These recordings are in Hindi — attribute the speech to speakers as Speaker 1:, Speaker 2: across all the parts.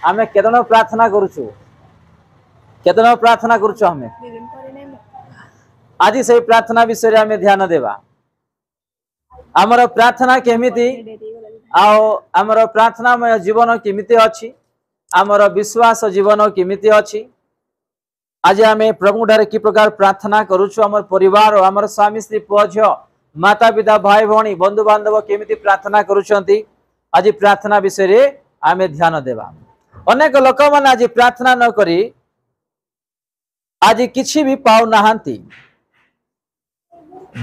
Speaker 1: आमे केतना प्रार्थना करूछु केतना प्रार्थना करूछु हमें आज से प्रार्थना विषय रे हमें ध्यान देवा हमर प्रार्थना केमिति आओ हमर प्रार्थनामय जीवन केमिति अछि हमर विश्वास जीवन केमिति अछि आज आमे प्रभु ठारे की प्रकार प्रार्थना करूछु हमर परिवार हमर स्वामी स्त्री पुओ झियो माता पिता भाई भौणी बंधु बांधव केमिति प्रार्थना करूछंती आज प्रार्थना विषय रे आमे ध्यान देवा अनेक लोक माने आज प्रार्थना न करी आज किछि भी पाउ नाहंती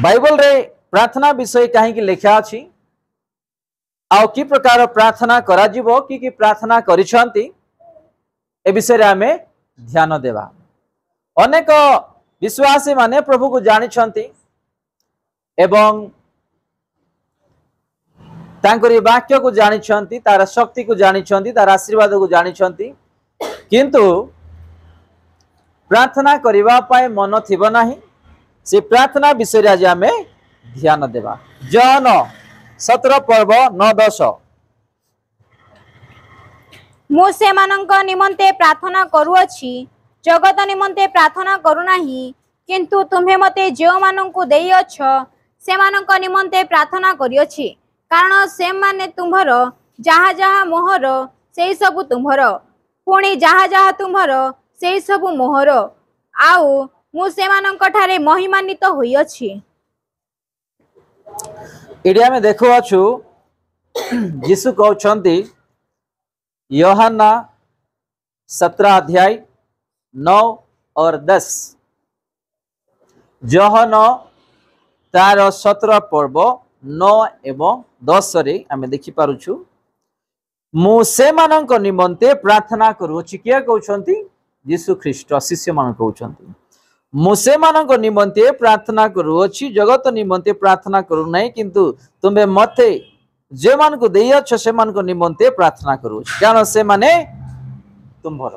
Speaker 1: बाइबल रे प्रार्थना विषय काहे कि लिखा अछि आउ की प्रकार प्रार्थना करा जिवो की प्रार्थना करिसंती ए विषय रे आमे ध्यान देवा अनेक विश्वासी माने प्रभु को जानि छंती एवं तांकरी वाक्य को जानि छंती तार शक्ति को जानि छंती तार आशीर्वाद को जानि छंती किंतु प्रार्थना करिवा पाए मन थिबो नाही से प्रार्थना विषय रे आज आमे ध्यान देवा जन 17 पर्व 9-10
Speaker 2: मु सेमानंक निमंते प्रार्थना करूअछि जगत निमंते प्रार्थना करू नाही किंतु तुम्हें मते जो मानंकु देई अछ सेमानंक निमंते प्रार्थना करियछि कारण से माने तुम्हर जहा जहा मोहर सेई सब तुम्हर पुणी जहा जहा तुम्हर सेई सब मोहर आउ मु सेमानंक ठारे महिमान्वित होइयछि
Speaker 1: एडिया में देखो अछु यीशु कहउछंती यूहन्ना 17 अध्याय 9 और 10 जहन तार 17 पर्व 9 एवं 10 रे आमे देखि पारुछु मु से मानक निमंते प्रार्थना करूछि किया कहउछंती यीशु ख्रीष्ट शिष्य मान कहउछंती मु से मानक निमंते प्रार्थना करूछि जगत निमंते प्रार्थना करू नै किंतु तुमे मते जे मान को देय छ से मान को निमंते प्रार्थना करूछि कारण से माने तुम्हर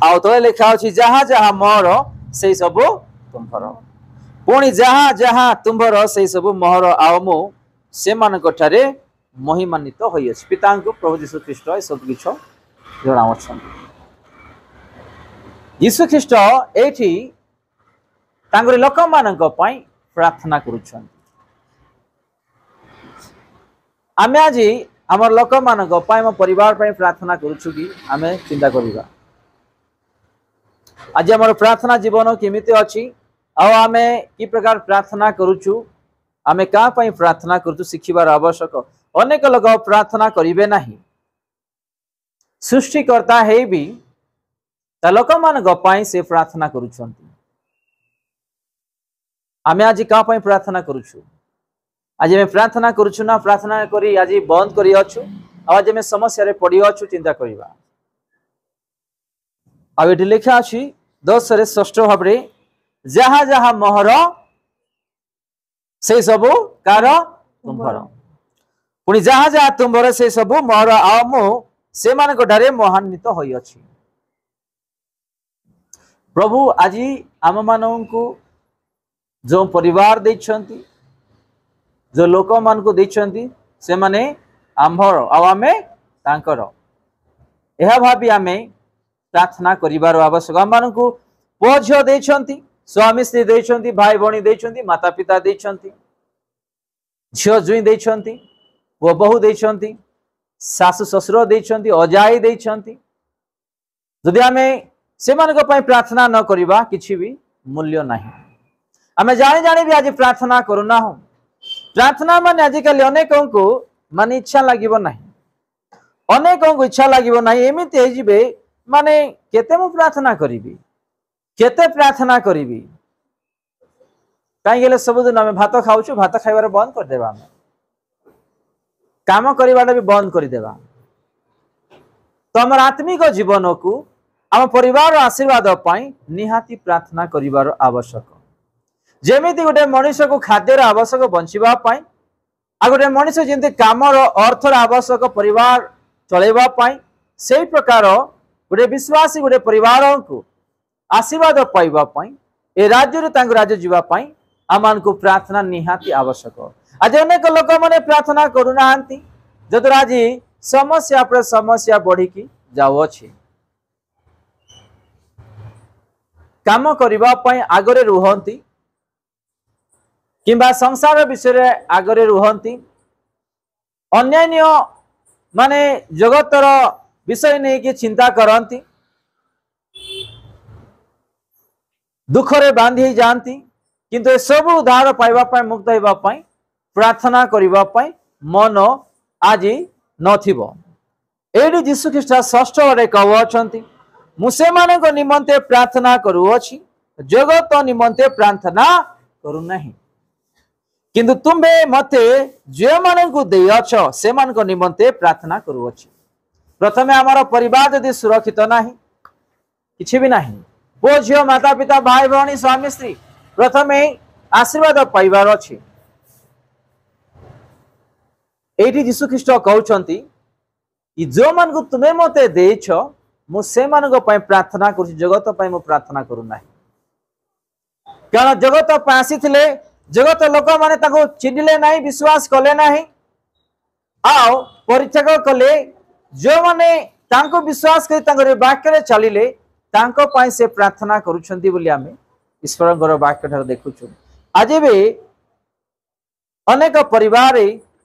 Speaker 1: आउ तो लिखा अछि जहा जहा मोर सेई सब तुम्हर पुणी जहा जहा तुम्हर सेई सब मोहर आउ मु से मान ठारे महिमान्वित होई अछि पिता को प्रभु यीशु ख्रीष्ट सब किछो जणावछन यीशु ख्रीष्ट एठी तांगरी लोक मानक पई प्रार्थना करूछन आमे आज हमर लोक मानक पई हम परिवार पई प्रार्थना करूछु कि आमे चिंता करिबा आज हमर प्रार्थना जीवन केमिति अछि आ आमे की प्रकार प्रार्थना करूछु आमे का पई प्रार्थना करतु सिखिबार आवश्यक अनेक लोक प्रार्थना करिवे नाही सृष्टिकर्ता हे भी ता लोक मान गपाई से प्रार्थना करूछंती आमे आज का पई प्रार्थना करूछु आज में प्रार्थना करूछु ना प्रार्थना करी आज बंद करी अछु आज में समस्या रे पड़ी अछु चिंता करिबा आ एठी लिखा अछि 10 रे षष्ठ भाबरे जहा जहा मोहर से सब कार तुम्हर पुणी जहा जहा तुम्हर से सब मोहर आ मु से मानक ठारे महान्वित होई अछि प्रभु आज आम मानकु जो परिवार देछंती जो लोक मान को देछंती से माने आम्भर आ आमे तांकर एहा भाबी आमे प्रार्थना करिवार आवश्यक आम मानकु पुओ झियो देछंती स्वामी स्त्री देछंती भाई भौणी देछंती माता पिता देछंती झियो जुई देछंती पुओ बहु देछंती सासु ससुर देछंती अजाई देछंती जदि आमे से मानक पई प्रार्थना न करिबा किछि भी मूल्य नाही आमे जानि जानि भी आज प्रार्थना करूना हो प्रार्थना माने आजिकल अनेकों को माने इच्छा लागिबो नाही अनेकों को इच्छा लागिबो नाही एमिति हे जिबे माने केते मु प्रार्थना करिबी केते प्रार्थना करिबी काई गेले सब दिन आमे भात खाउछु भात खाइबार बंद कर देबा आमे काम करिबाटा भी बंद कर देबा तो हमर आत्मिक जीवन को आम परिवार आशीर्वाद पाई निहाती प्रार्थना करिबार आवश्यक जेमिति गोटे मनुष्य को खाद्यर आवश्यक बंचिबा पाई आ गोटे मनुष्य जेंति कामर अर्थर आवश्यक परिवार चलेबा पाई सेही प्रकार गोटे विश्वासी गोटे परिवार को आशीर्वाद पाइबा पाई ए राज्य रे तांग राज्य जीवा पाई आमान को प्रार्थना निहाती आवश्यक आज अनेक लोक मैंने प्रार्थना करूना जद्वारा आज समस्या पर समस्या बढ़ी जाऊँगी काम करने आगरे रुहंती किंबा संसार विषय आगरे रुहंती अन्यान्य माने जगतर विषय नहीं कि चिंता करती दुखरे बांधी जाती किंतु सब उद्धार पाइबा मुक्त होगा प्रार्थना करने मन आज नथिबो एडी जीशु ख्रीष्ट षष्ठ रे कहउछंती मुसे मानक निमंते प्रार्थना करूअछि जगत निमंते प्रार्थना करू नहीं किंतु तुम्बे मते जे मानकु देयछ से मानक निमंते प्रार्थना करूअछि प्रथमे हमारा परिवार यदि सुरक्षित नाही किछि भी नाही पो झियो माता पिता भाई भौणी स्वामी स्त्री प्रथमे आशीर्वाद पाइबार अछि एठी यीशु ख्रीष्ट कहउछंती कि जो मान को तुम्हें मते देछ मु से मान को पय प्रार्थना करू जगत पय मु प्रार्थना करू नाही कारण जगत पासी थिले जगत लोक माने ताको चिन्हिले नाही विश्वास कले नाही आओ परित्याग कले जो माने तांको विश्वास करी तांको वाक्य रे चलिले तांको पय से प्रार्थना करूछंती बोली आमे ईश्वरଙ୍କର वाक्य ठार देखुछु आज भी अनेक परिवार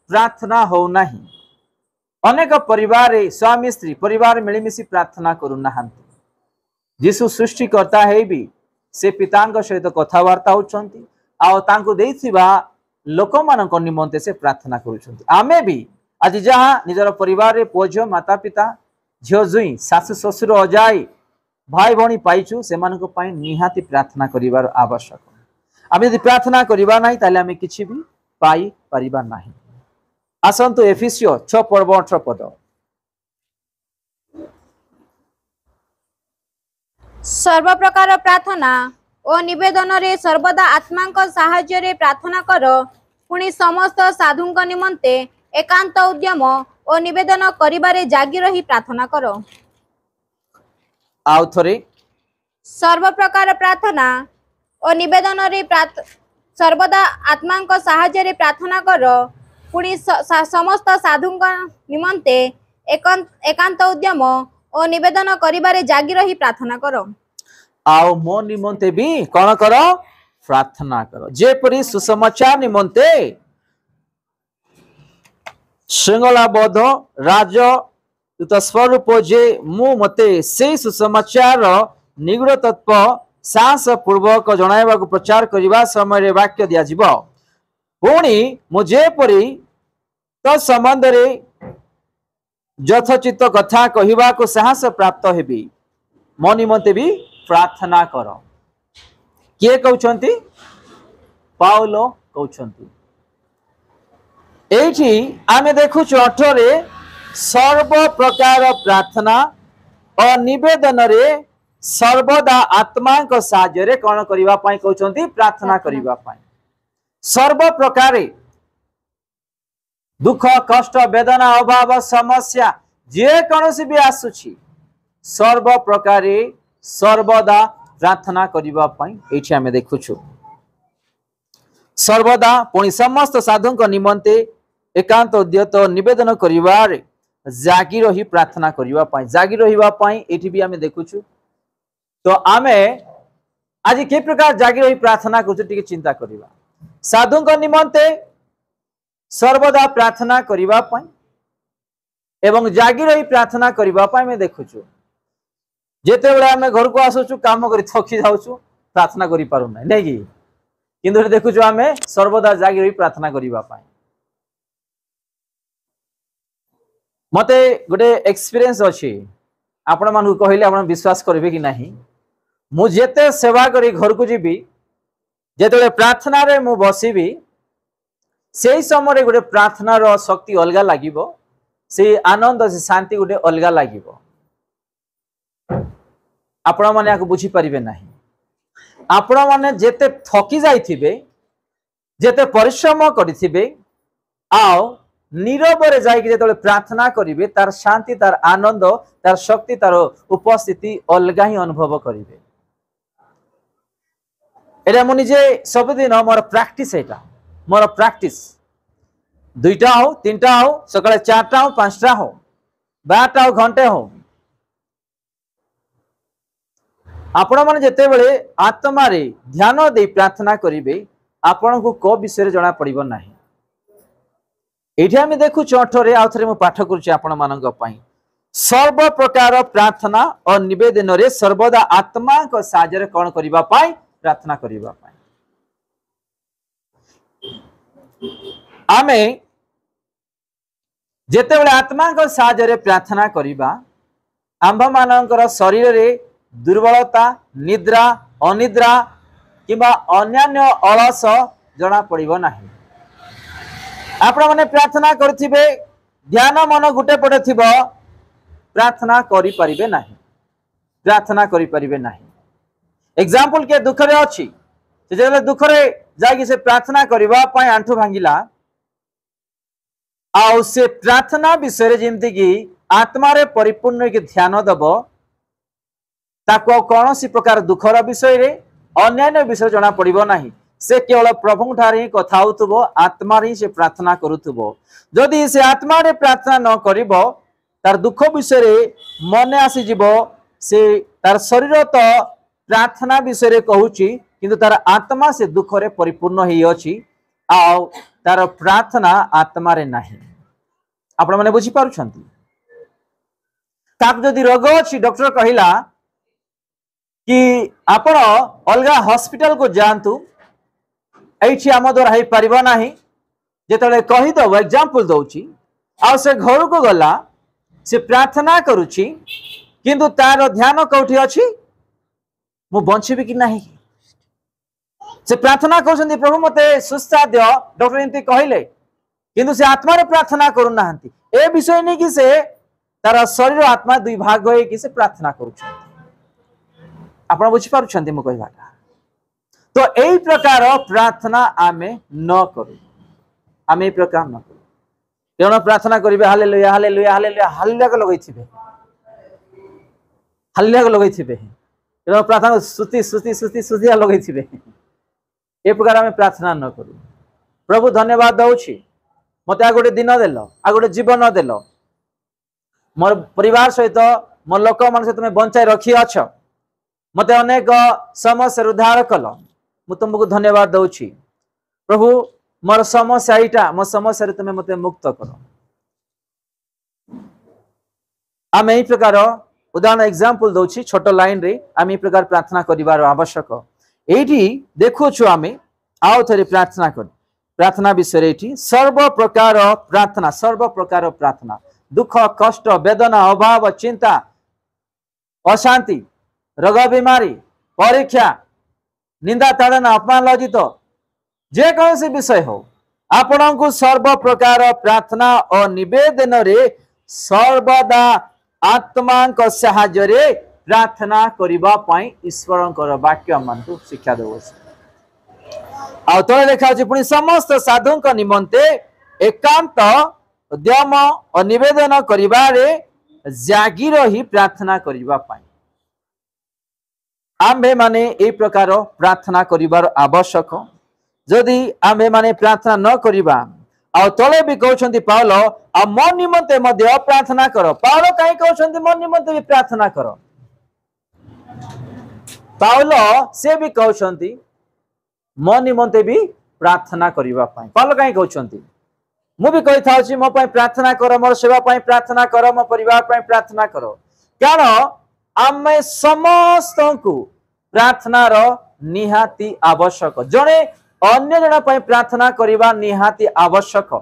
Speaker 1: प्रार्थना हो नहीं अनेक परिवार स्वामी स्त्री परिवार मिलमिशी प्रार्थना करू नाहांती जीशु सृष्टिकर्ता है भी से पितांक सहित कथबार्ता होचंती आ तांको देइथिबा लोक मानक निमंते से प्रार्थना करूछंती आमे भी आज जहाँ निजर परिवार रे पुओ झियो माता पिता झियो जुई सासु ससुर अजाई भाई भौणी पाइछु से मानक पय निहाती प्रार्थना करिवार आवश्यक आमे यदि प्रार्थना करिबा नाही ताले आमे किछि भी पाई परिबा नाही आसंतु एफिसियो 6 पर्व 18 पद
Speaker 2: सर्व प्रकार प्रार्थना और निवेदन रे सर्वदा आत्मा को साहाय्य रे प्रार्थना कर पुणी समस्त साधु निमंते एकांत उद्यम और निवेदन करिबारे जागी रही प्रार्थना करो
Speaker 1: आउ थरे
Speaker 2: सर्व प्रकार प्रार्थना और निवेदन रे सर्वदा आत्मा को साहाय्य रे प्रार्थना कर पुणी समस्त साधु निमंते एकांत उद्यम और निवेदन करिबारे जागी रही प्रार्थना करो
Speaker 1: आओ मो निमंते भी कौन करो प्रार्थना करो जेपरी सुसमाचार निमंते श्रृंखलाबद्ध राज स्वरूप जे मु मते से सुसमाचार निगूढ़ तत्व साहस पूर्वक जणाइबा को प्रचार करने समय वाक्य दिया जिवो पुणी मु जेपरी तो संबंध रे यथोचित कथा कहवा को साहस प्राप्त हेबी मो निमंते भी प्रार्थना कर किए कहउछंती पाउलो कहउछंती एठी आमे देखुछु 18 रे सर्व प्रकार प्रार्थना और निवेदन रे सर्वदा आत्मा को साहाय्य रे कोन करिवा पई कहउछंती प्रार्थना करिवा पई सर्व प्रकार दुख कष्ट वेदना अभाव समस्या जे कोनोसी भी आसुछि सर्व प्रकार सर्वदा प्रार्थना करिवा पई एठी आमे देखुछु सर्वदा पुणी समस्त साधु निमंते एकांत उद्यत निवेदन करिवार जागी रही प्रार्थना करिवा पई जागी रहिबा पई एठी भी आमे देखुछु तो आमे आज के प्रकार जागी रही प्रार्थना करछु टिके चिंता करिवा साधु निमंते सर्वदा प्रार्थना करिवा पई एवं जागी रही प्रार्थना करिवा पई मैं देखुछु जेते बेले आमे घर को आसुछु काम करी थकी जाउछु प्रार्थना करि पारु नै नै कि किंतु देखुछु आमे सर्वदा जागी रही प्रार्थना करिवा पई मते गोटे एक्सपीरियंस अछि आपण मानु कहिले आपण विश्वास करबे कि नाही मु जेते सेवा करी घर को जीबी जेते प्रार्थना रे मु बसीबी सेही समय रे गोटे प्रार्थना रो शक्ति अलगा लागिबो से आनंद से शांति गोटे अलगा लागिबो आपण माने आको बुझी परिबे नाही आपण माने जेते थकी जाइथिबे जेते परिश्रम करिथिबे आओ नीरव रे जाई कि जेते प्रार्थना करिवे तार शांति तार आनंद तार शक्ति तार उपस्थिति अलगा ही अनुभव करिवे एटा मु निजे सब दिन मोर प्रैक्टिस एटा मोर प्रैक्टिस 2टा हो 3टा हो सकाळे 4टा हो 5टा हो 12टा हो घंटे हो आपण माने जेते बेले आत्मा रे ध्यान दे प्रार्थना करिवे आपण को को विषय जना पड़िबो नाही एठी हम देखु 8 रे आउथरे मु पाठ करूची आपण मानक पई सर्व प्रकार प्रार्थना और निवेदन रे सर्वदा आत्मा को साजरे कोन करिबा पई प्रार्थना करिबा पई आमे जेते बेले आत्मा को साजरे प्रार्थना करिबा आंभ मानकर शरीर रे दुर्बलता निद्रा अनिद्रा किबा अन्यान्य अलस जना पड़िबो नाही आपण माने प्रार्थना करथिबे ध्यान मन गुटे पटे थिबो प्रार्थना करि परिबे नाही प्रार्थना करि परिबे नाही एग्जांपल के दुख रे अछि से जे दुख रे जागी से प्रार्थना करबा पय आंठु भांगिला आ से प्रार्थना विषय जेमति की आत्मा रे परिपूर्ण के ध्यान दबो ताको कौनसी प्रकार दुखर विषय रे अन्यान्य विषय जना पड़िबो नाही से केवल प्रभु ठारे ही कथा होतबो आत्मा रे से प्रार्थना करूतबो जदि से आत्मा रे प्रार्थना न करिबो तार दुख विषय रे मने आसी जिवो से तार शरीर तो प्रार्थना विषय रे कहूची किंतु तार आत्मा से दुख रे परिपूर्ण ही अछि आ तार प्रार्थना आत्मा रे नाही आपण माने बुझी पारुछंती ताक जदि रोग अछि डॉक्टर कहिला कि आपण अलगा हॉस्पिटल को जानतु एठी आम द्वारा है परिबा नाही जेतले कहि दो एग्जांपल दउची आ से घर को गला से प्रार्थना करूची किंतु तार ध्यान कोठी अछि मु बंचिबी कि नाही से प्रार्थना करछन्ती प्रभु मते सुस्था दियो डॉक्टर इनती कहिले किंतु से आत्मा रे प्रार्थना करू नाहंती ए विषय नै कि से तार शरीर आत्मा दुई भाग होई कि से प्रार्थना करूछन्ती आपण बुझी पारुछन्ती मु कहबाटा तो एई प्रकार प्रार्थना आमे न करू आमे एई प्रकार न करू केवल प्रार्थना करिवे हालेलुया हालेलुया हालेलुया हालेलुया को लगैथिबे हालेलुया को लगैथिबे केवल प्रार्थना स्तुति स्तुति स्तुति स्तुति लगैथिबे ए प्रकार आमे प्रार्थना न करू प्रभु धन्यवाद दउछि मते आ गोटे दिन देलो आ गोटे जीवन देलो मोर परिवार सहित मोर लोक मन से तुमे बंचाई रखी अछ मते अनेक समस्या उद्धार कल मु तुमको धन्यवाद दउछि प्रभु मोर समस्या एटा मो समस्या रे तुमे मते मुक्त करो आमे एई प्रकार उदाहरण एग्जांपल दउछि छोट लाइन रे आमे एई प्रकार प्रार्थना करिवार आवश्यक एठी देखु छु आमे आउ थरे प्रार्थना कर प्रार्थना विषय एठी सर्व प्रकार प्रार्थना दुख कष्ट वेदना अभाव चिंता अशांति रोग बीमारी परीक्षा निंदा ताड़ना अपमान लज्जित जे कौन से विषय हो आपण को सर्व प्रकार प्रार्थना और निवेदन रे सर्वदा आत्मा को सहाय्य रे प्रार्थना करिबा पई ईश्वरंकर वाक्य मानतु शिक्षा देबो आ तळे देखा अछि पुनी समस्त साधुंक निमंते एकांत उद्यम और निवेदन करिबा रे जागी रही प्रार्थना करिबा पई आम्भे माने ए प्रकार प्रार्थना करिबार आवश्यक जदि आम्भे माने प्रार्थना न करिबा आ तळे भी कहउछंती पाउल आ मन निमंते मध्य प्रार्थना करो पाउल काई कहउछंती मन निमंते भी प्रार्थना करो पाउल से भी कहउछंती मन निमंते भी प्रार्थना करिबा पई पाउल काई कहउछंती मु भी कहि थाउची मो पई प्रार्थना करो मोर सेवा पई प्रार्थना करो मो परिवार पई प्रार्थना करो कारण आमे समस्त को प्रार्थना रो निहाती आवश्यक जने अन्य जन पई प्रार्थना करिबा निहाती आवश्यक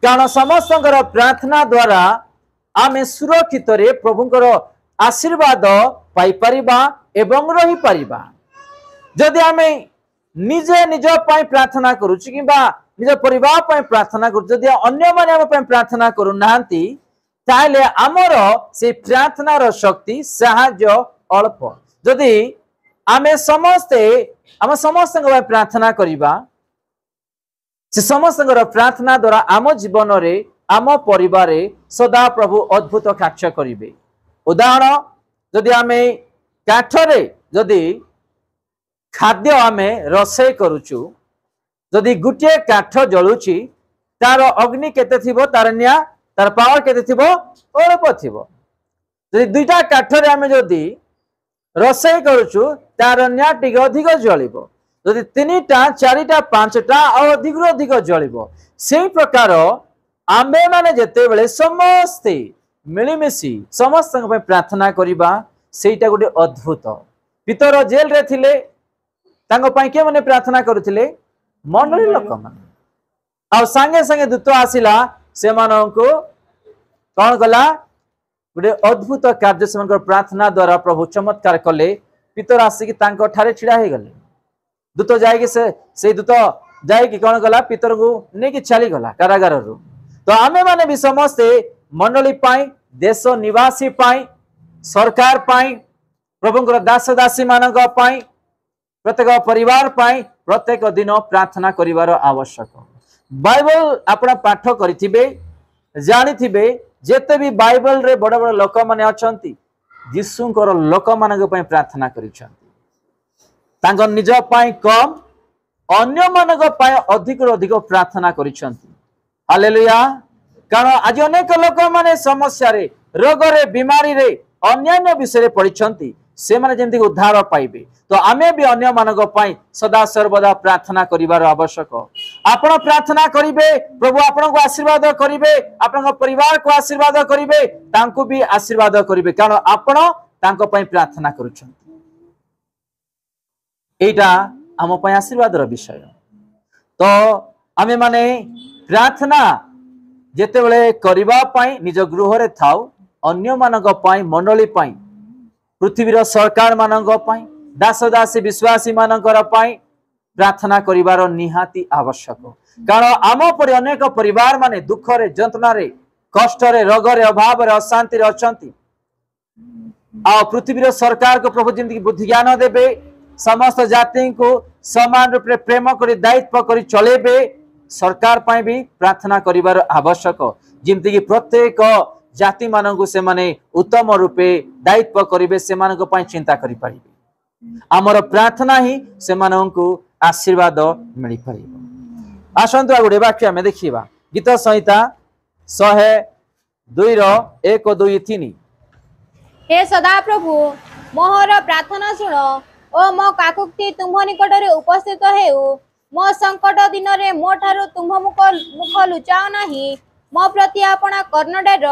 Speaker 1: कारण समस्त प्रार्थना द्वारा आमे सुरक्षित रे प्रभुंकर आशीर्वाद पाई परिबा एवं रही परिबा जदि आमे निजे निज पई प्रार्थना करूची किबा निज परिवार पई प्रार्थना करू जदि अन्य माने हम पई प्रार्थना करू नांती ताले आमर से प्रार्थनार शक्ति साहाय्य अल्प जदि आमे समस्ते आम समस्त प्रार्थना करिबा से समस्त प्रार्थना द्वारा आम जीवन रे आम परिवार सदा प्रभु अद्भुत कार्य करिवे उदाहरण जदि आमे काठरे जदि खाद्य आमे रसई करूचु जदि गुटे काठ जलुची तार अग्नि केते थिबो तार निया तार पावर केते थिबो अल्प थिबो जदि दुईटा काठरे आमे जदि रोषेई करूछु तार निया टिके अधिक जळिबो जदि तीनटा चारिटा पांचटा अधिक अधिक जळिबो सेही प्रकार आम्बे माने जेते बेले समस्ते मिलिमिशि समस्त प्रार्थना करिबा सेटा गोटे अद्भुत पितर जेल रे थिले तांको पई के माने प्रार्थना करुथिले मंडली लोक माने आ संगे संगे दूत आसिला से मानको कोन गला गोटे अद्भुत कार्य से प्रार्थना द्वारा प्रभु चमत्कार कले पितर आसिक तांको ठारे छिड़ा हे गले दूत जाय के से दूत जाय कि कोन गला पितर को ने कि चली गला कारागार रु तो आमे माने भी समस्ते मंडली पाई देश निवासी पाई सरकार पाई प्रभुंकर दास दासी मानक पाई प्रत्येक परिवार पाई प्रत्येक दिन प्रार्थना करिवार आवश्यक बाइबल आपण पाठ करिथिबे जानिथिबे जेते भी बाइबल रे बड़ बड़ लोक माने अछंती यीशुंकर लोक मानक पई प्रार्थना करिछंती तांग निज पई कम अन्य मानक पई अधिक अधिक प्रार्थना करिछंती हालेलुया कारण आज अनेक लोक माने समस्या रे रोग रे बीमारी रे अन्य विषय रे पड़िछंती से माने जेंति उद्धार पाइबे तो आमे भी अन्य मानक पई सदा सर्वदा प्रार्थना करिवार आवश्यक आपण प्रार्थना करिवे प्रभु आपण को आशीर्वाद करिवे आपण परिवार को आशीर्वाद करिवे तांको भी आशीर्वाद करिवे कारण आपण तांको पई प्रार्थना करूछंती एटा हम पई आशीर्वाद रो विषय तो आमे माने प्रार्थना जेते बेले करिबा पई निज गृह रे थाउ अन्य मानक पई मंडली पई पृथ्वीर सरकार मानक पई दास दासी विश्वासी मानकर पई प्रार्थना करिवार निहाती आवश्यक कारण आम पर अनेक परिवार माने दुख रे जंत्रणा रे कष्ट रे रोग रे अभाव रे अशांति रे अछंती आ पृथ्वीर सरकार को प्रभु जिंदगी बुद्धि ज्ञान देबे समस्त जाति को समान रूप रे प्रेम करी दायित्व करी चलेबे सरकार पाई भी प्रार्थना करिवार आवश्यक जिमती कि प्रत्येक जाति मानक से माने उत्तम रूपे दायित्व करिवे से मानक पाई चिंता करि परिबे हमर प्रार्थना ही से मानक आशीर्वाद मिली परिबो आसंतु आ गुडे वाक्य में देखिबा गीत संहिता 102 रो 1 2 3
Speaker 2: हे सदा प्रभु मोहर प्रार्थना सुन ओ मो काकुक्ति तुम निकट रे उपस्थित हेउ मो संकट दिन रे मो ठारो तुम मुख लुचाओ नाही मो प्रति आपना कर्णडेर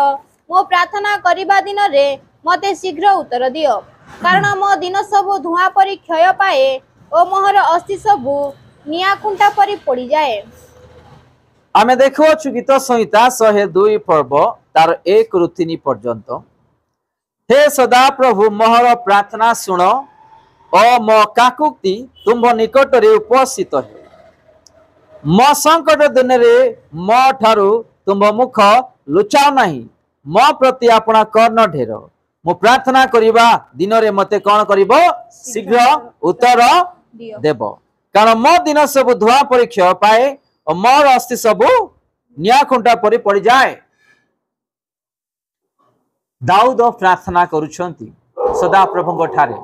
Speaker 2: मो प्रार्थना करिबा दिन रे मते शीघ्र उत्तर दियो कारण मो दिन सब धुआं परी क्षय पाए ओ मोहर अस्थि सब निया खुंटा परी पड़ी जाए
Speaker 1: आमे देखो छु गीत संहिता 102 पर्व तार 1 रु 3 पर्यंत हे सदा प्रभु मोहर प्रार्थना सुन ओ मो काकुक्ति तुम निकट रे उपस्थित है मो संकट दिन रे मो ठारू तुम मुख लुचाओ नहीं मो प्रति अपना कर्ण ढेर मो प्रार्थना करिबा दिन रे मते कोन करिवो शीघ्र उत्तर देव कारण मो दिन सब धुआं परीक्षा पाए और मोर अस्थि सब निया खुंटा परी पड़ी जाए दाऊद प्रार्थना करुछंती सदा प्रभुଙ୍କ ठारे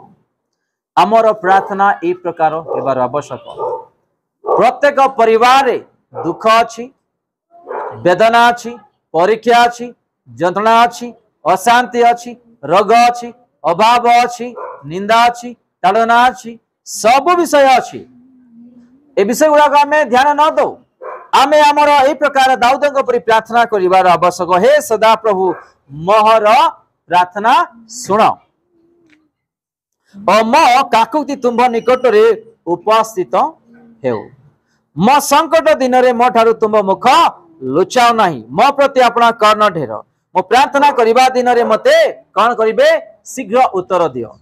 Speaker 1: हमर प्रार्थना ए प्रकार हेबार आवश्यक प्रत्येक परिवार रे दुख अछि वेदना अछि परीक्षा अछि जंत्रणा अछि अशांति अछि रोग अछि अभाव अछि निंदा अछि ताड़ना अछि सब विषय अछि ए विषय गुडा हमें ध्यान न दो आमे हमर ए प्रकार दाऊदक परि प्रार्थना करिवार आवश्यक हे सदा प्रभु मोहर प्रार्थना सुन और मो काकुक्ति तुम्भ निकट रे उपस्थित हेउ मो संकट दिन रे मो ठारू तुम मुख लुचाओ नहीं मो प्रति अपना कर्ण ढेर मो प्रार्थना करिबा दिन रे मते कोन करिवे शीघ्र उत्तर दियो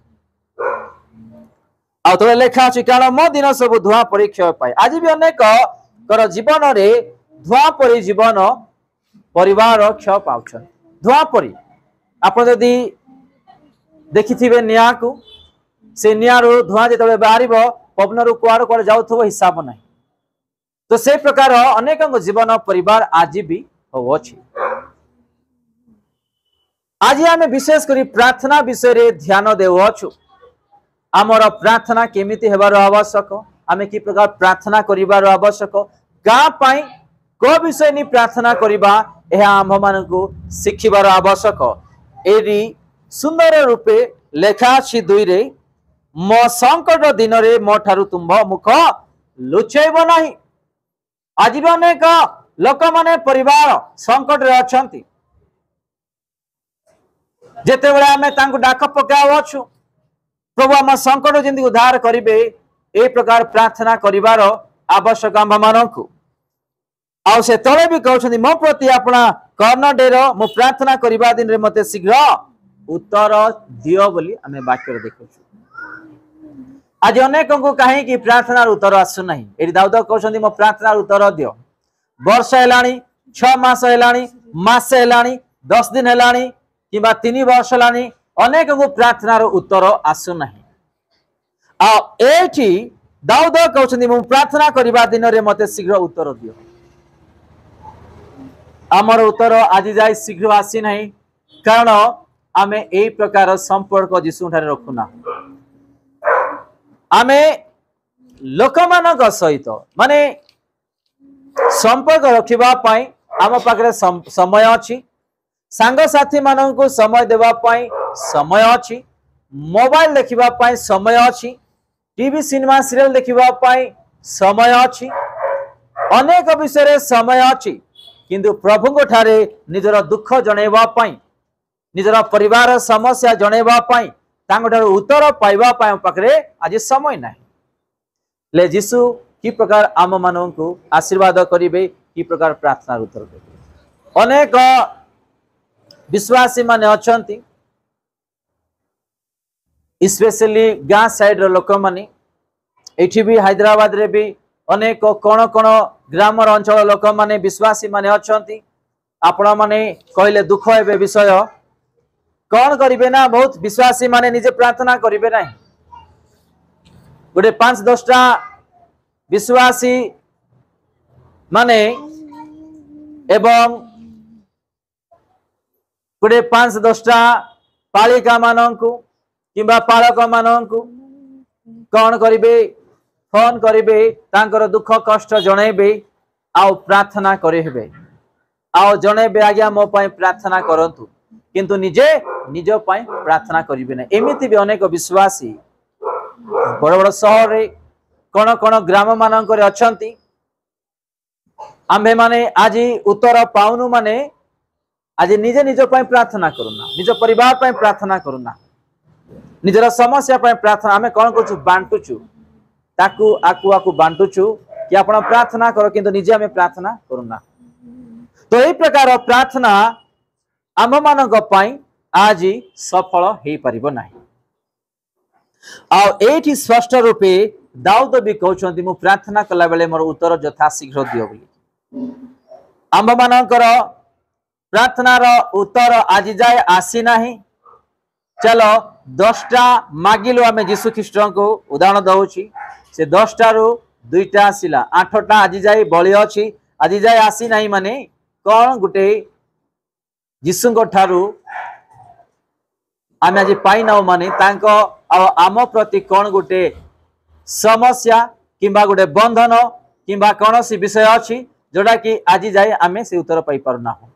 Speaker 1: आ तो लेखा अछि कारण मो दिन सब धुआं परीक्षा पाए आज भी अनेक कर जीवन रे धुआं परी जीवन परिवार क्ष पाउछन धुआं परी आप जदि देखिथिबे निया को से निया रो धुआं जेतबे बाहरिबो पवन रो कुआर कुआर जाउथबो हिसाब नाही तो से प्रकार अनेक जीवन परिवार आज भी होछि आज आमे विशेष करी प्रार्थना विषय रे ध्यान देउछु आमर प्रार्थना केमिति हेबार आवश्यक आमे की प्रकार प्रार्थना करिवार आवश्यक गाँ पाई को विषय नहीं प्रार्थना करिबा एहा आम मानकु शिखिबार आवश्यक। एरी सुंदर रूपे लेखा अछि 2 रे मो संकट दिन रे मो ठारू तुंभ मुख लुचैब नाही। आज भी अनेक लोक माने परिवार संकट रे अछंती जेते बेले आमे तांको डाक पकाव अछु प्रभु आम संकट जेंति उद्धार करिवे ए प्रकार प्रार्थना करिवार आवश्यक आम मानकु। आउ से तले भी कहउछन्ती मो प्रति आपना कर्ण डेर मो प्रार्थना करिबा दिन रे मते शीघ्र उत्तर दियो बोली आमे वाक्य रे देखुछु। आज अनेक को कहीं कि प्रार्थना उत्तर आसु नहीं। एडी दाऊद कहउछन्ती मो प्रार्थना उत्तर दियो। वर्ष हेलाणी 6 मास हेलाणी मासे हेलाणी 10 दिन हेलाणी किबा 3 वर्ष हेलाणी अनेक को प्रार्थनार उत्तर आसु नहीं। आ एठी दाऊद कहउछन्ती मो प्रार्थना करिबा दिन रे मते शीघ्र उत्तर दियो। आमर उत्तर आज जाय शीघ्र आसी नहीं कारण आमे एई प्रकार संपर्क यीशु ठारे रखुना। आमे लोकमानक सहित माने संपर्क रखिबा पाई आम पाखरे समय अछि। सांग साथी माननकु समय देबा पाई समय अछि। मोबाइल देखिबा पाई समय अछि। टीवी सिनेमा सीरियल देखिबा पाई समय अछि। अनेक विषय रे समय अछि किंतु प्रभु को ठारे निजर दुख जणेबा पाई निजर परिवार समस्या जणेबा पाई तांको ठारे उत्तर पाइबा पाई पाखरे आज समय नाही। ले यीशु की प्रकार आम माननकु आशीर्वाद करिवे की प्रकार प्रार्थना उत्तर देबे। अनेक विश्वासी माने अछंती स्पेशली गां साइड रो लोक माने एठी भी हैदराबाद रे भी अनेक कोण कोण ग्रामर अंचल लोक माने विश्वासी माने अछंती। आपण माने कहले दुख हेबे विषय कौन करिवे ना बहुत विश्वासी माने निजे प्रार्थना करिवे नाही। गोटे 5-10टा विश्वासी माने एवं गोटे 5-10टा पालिका माननकु किंबा पालक माननकु कौन करिवे फोन करिवे तांकर दुख कष्ट जणेबे आउ प्रार्थना करेबे आउ जणेबे आज्ञा मो पई प्रार्थना करंतु किंतु निजे निज पई प्रार्थना करिवे ना। एमिति भी अनेक विश्वासी बड़ बड़ शहर रे कोन कोन ग्राम मानक रे अछंती। आम्भे माने आज उत्तर पाउनु माने आज निजे निज पई प्रार्थना करूना निज परिवार पई प्रार्थना करूना निजर समस्या पई प्रार्थना आमे कोन करछु बांटुछु ताकू आकू आकू बांटुछु कि आपण प्रार्थना करो किंतु निजे आमे प्रार्थना करूना। तो एई प्रकार प्रार्थना आम मानक पई आज सफल हेई परिबो नाही। आ एठी स्पष्ट रूपे दाऊद भी कहउछन्ती मु प्रार्थना कला बेले मोर उत्तर यथा शीघ्र दियो बोली। आम मानकर प्रार्थनार उत्तर आज जाए आसी नाही। चलो 10टा मागिलु आमे यीशु ख्रीष्ट को उदाहरण दउछि से 10टा रु 2टा आसिला 8टा आज जाए बळी अछि आज जाए आसी नाही माने कोन गुटे यीशु को ठारू आमे आज पाई नाउ माने तांको आम प्रति कोन गुटे समस्या किंबा गुटे बंधन किंबा कोनोसी विषय अछि जोडा कि आज जाए आमे से उत्तर पाई परना हो।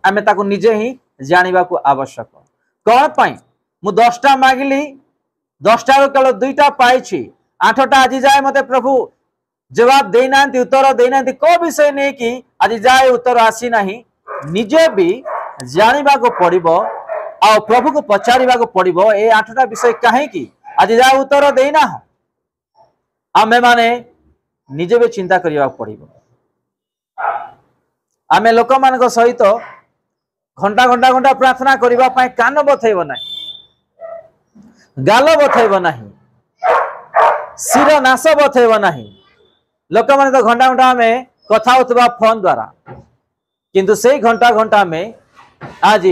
Speaker 1: आमे ताको निजे ही जानिबा को आवश्यक कोन पाई मु 10टा मागिली 10टा रो केवल 2टा पाइछि 8टा आज जाए मते प्रभु जवाब देनांती उत्तर देनांती को विषय नै कि आज जाए उत्तर आसी नाही। निजे भी जानिबा को पड़िबो आ प्रभु को पचारिबा को पड़िबो ए 8टा विषय काहे कि आज जाए उत्तर देना हो। आमे माने निजे भी चिंता करिबा पड़िबो। आमे लोक मान को सहित घंटा घंटा घंटा प्रार्थना करिबा पय कान बथैबो नाही गाल बथैबो नाही सिर नाश बथैबो नाही। लोक माने तो घंटा घंटा में कथा होतबा फोन द्वारा किंतु से घंटा घंटा में आज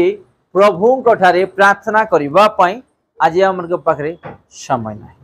Speaker 1: प्रभु को ठारे प्रार्थना करिबा पय आज हमर के पाखरे समय नाही।